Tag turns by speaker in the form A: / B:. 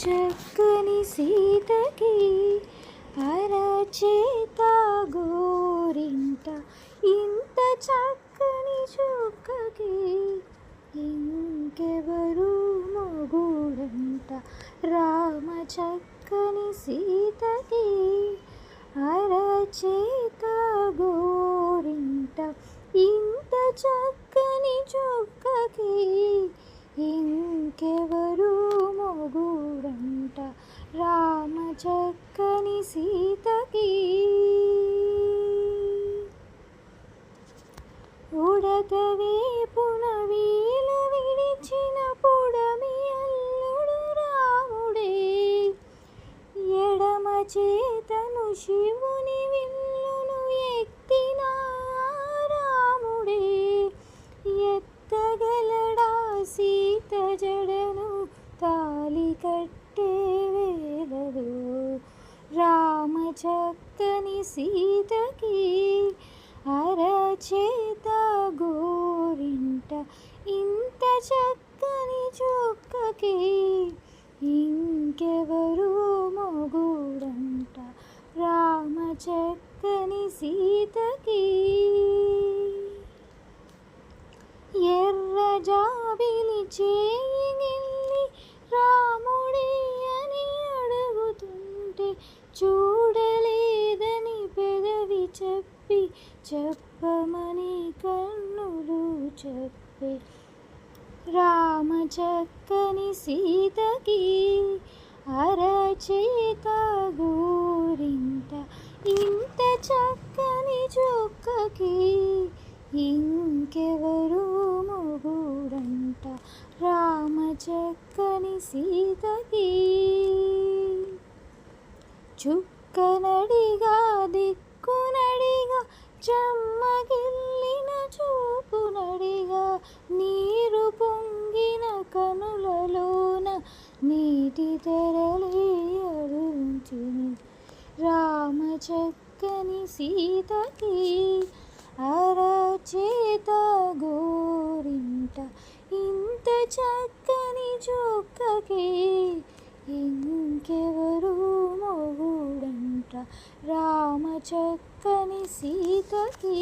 A: చక్కని సీతకి అరచేత గోరింట ఇంత చక్కని చుక్కకి ఇంకెవరు మొగుడంట. రామ చక్కని సీతకి అరచేత గోరింట ఇంత చక్కని చుక్కకి ఇంకెవరు మొగుడంట. రామ చక్కని సీతకి ఉడత వేపున వీలు విడిచిన పొడమి అల్లుడు రాముడే, ఎడమ చేతను శివుని విల్లును ఎత్తిన రాముడే, ఎత్తగలడా సీత జడను తాలి కట్టే వేళలో. రామ చక్కని సీతకి అరచేత గోరింట ఇంత చక్కని చుక్కకి ఇంకెవరు మొగుడంట. రామ చక్కని సీతకి ఎర్ర జాబిలి చేయి గిల్లి రాముడే అని అడుగుతుంటే చూడలేదని పెదవి చెప్పి చెప్పమని కన్నులు చెప్పే. రామ చక్కని సీతకి అరచేత గోరింట ఇంత చక్కని చుక్కకి ఇంకెవరు మొగుడంట. రామ చక్కని సీతకి చుక్కనడిగా దిక్కునడిగా చెమ్మగిల్లిన చూపునడిగా నీరు పొంగిన కనులలోన నీటి తెరలే అరుంచిని. రామ చక్కని సీతకి అరచేత గోరింట ఇంత చక్కని చుక్కకి ఇంకెవరు మొగుడంట. రామ చక్కని సీతకి